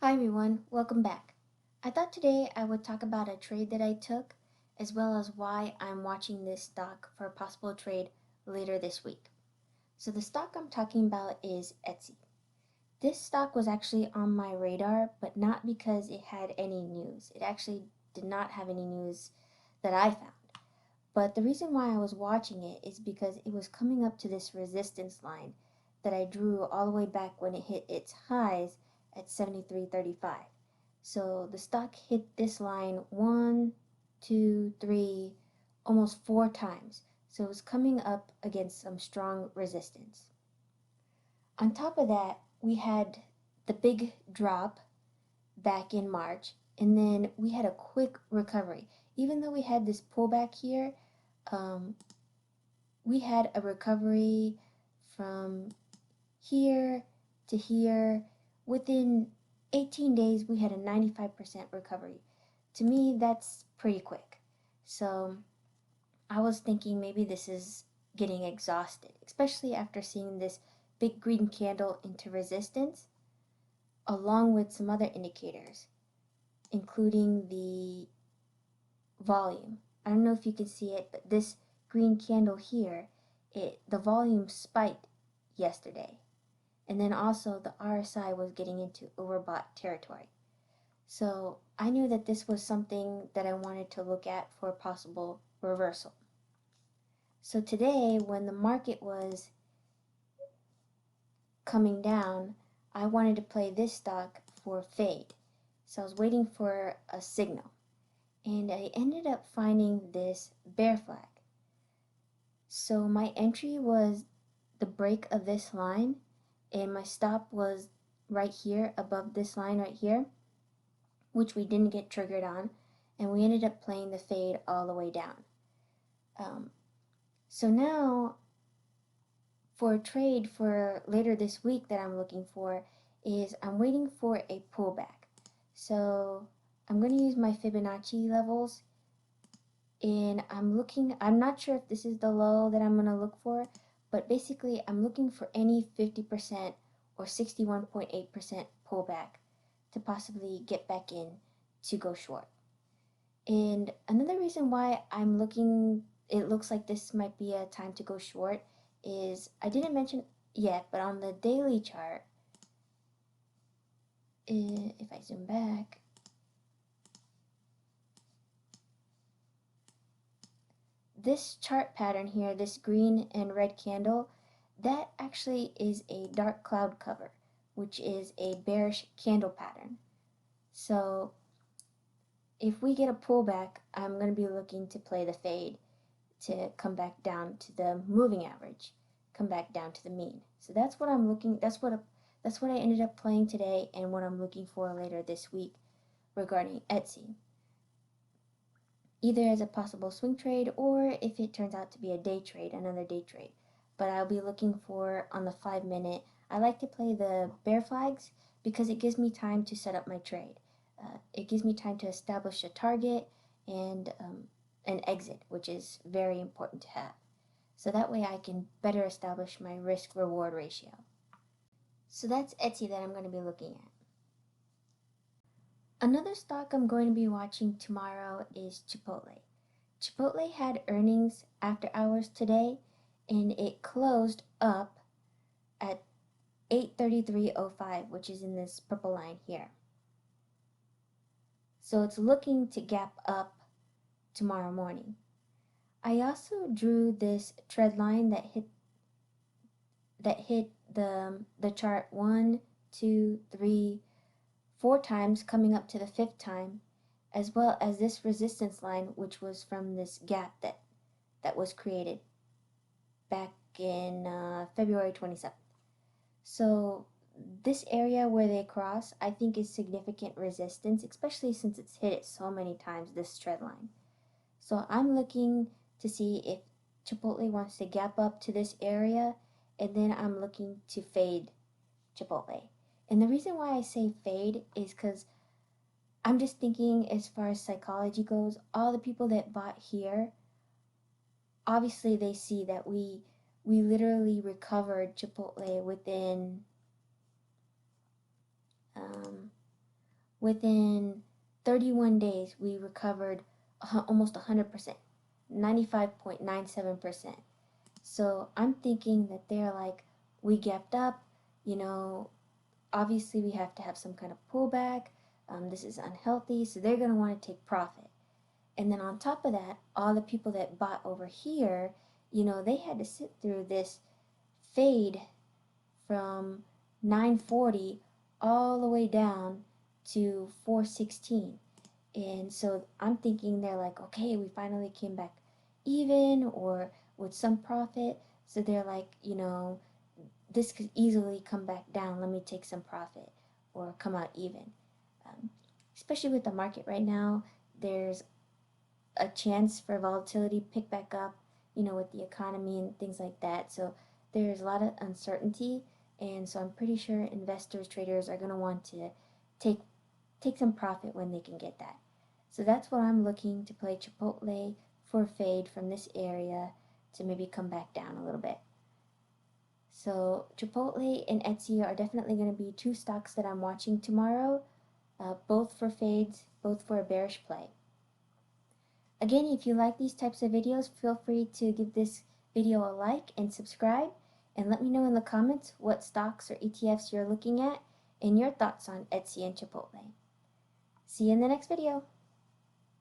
Hi everyone, welcome back. I thought today I would talk about a trade that I took, as well as why I'm watching this stock for a possible trade later this week. So, the stock I'm talking about is Etsy. This stock was actually on my radar, but not because it had any news. It actually did not have any news that I found. But the reason why I was watching it is because it was coming up to this resistance line that I drew all the way back when it hit its highs at 73.35. So the stock hit this line one, two, three, almost four times. So it was coming up against some strong resistance. On top of that, we had the big drop back in March, and then we had a quick recovery. Even though we had this pullback here, um, we had a recovery from here to here. Within 18 days, we had a 95% recovery. To me, that's pretty quick. So I was thinking maybe this is getting exhausted, especially after seeing this big green candle into resistance, along with some other indicators, including the volume. I don't know if you can see it, but this green candle here, the volume spiked yesterday. And then also the RSI was getting into overbought territory. So I knew that this was something that I wanted to look at for a possible reversal. So today, when the market was coming down, I wanted to play this stock for fade. So I was waiting for a signal. And I ended up finding this bear flag. So my entry was the break of this line, and my stop was right here above this line right here, which we didn't get triggered on, and we ended up playing the fade all the way down. So now for a trade for later this week that I'm looking for is I'm waiting for a pullback. So I'm going to use my Fibonacci levels, and I'm not sure if this is the low that I'm going to look for, but basically I'm looking for any 50% or 61.8% pullback to possibly get back in to go short. And another reason why it looks like this might be a time to go short is I didn't mention yet, but on the daily chart, if I zoom back, this chart pattern here, this green and red candle, that actually is a dark cloud cover, which is a bearish candle pattern. So if we get a pullback, I'm going to be looking to play the fade to come back down to the moving average, come back down to the mean. So that's what I'm looking, that's what I ended up playing today and what I'm looking for later this week regarding Etsy, either as a possible swing trade or if it turns out to be a day trade, another day trade. But I'll be looking for on the 5 minute. I like to play the bear flags because it gives me time to set up my trade. It gives me time to establish a target and an exit, which is very important to have. So that way I can better establish my risk reward ratio. So that's Etsy that I'm going to be looking at. Another stock I'm going to be watching tomorrow is Chipotle. Chipotle had earnings after hours today, and it closed up at 833.05, which is in this purple line here. So it's looking to gap up tomorrow morning. I also drew this trend line that hit the chart 1, 2, 3, 4 times, coming up to the 5th time, as well as this resistance line, which was from this gap that was created back in February 27th. So this area where they cross, I think, is significant resistance, especially since it's hit it so many times, this trend line. So I'm looking to see if Chipotle wants to gap up to this area, and then I'm looking to fade Chipotle. And the reason why I say fade is because I'm just thinking, as far as psychology goes, all the people that bought here, obviously they see that we literally recovered Chipotle within within 31 days, we recovered almost 100%, 95.97%. So I'm thinking that they're like, we gapped up, you know, obviously we have to have some kind of pullback. This is unhealthy, so they're going to want to take profit. And then on top of that, all the people that bought over here, they had to sit through this fade from 940 all the way down to 416. And so I'm thinking they're like, okay, we finally came back even or with some profit. So they're like, this could easily come back down. Let me take some profit or come out even. Um, Especially with the market right now, there's a chance for volatility pick back up, with the economy and things like that. So there's a lot of uncertainty, and so I'm pretty sure investors, traders are going to want to take take some profit when they can get that. So that's what I'm looking to play Chipotle for a fade from this area to maybe come back down a little bit. So Chipotle and Etsy are definitely going to be two stocks that I'm watching tomorrow, both for fades, both for a bearish play. Again, if you like these types of videos, feel free to give this video a like and subscribe, and let me know in the comments what stocks or ETFs you're looking at and your thoughts on Etsy and Chipotle. See you in the next video.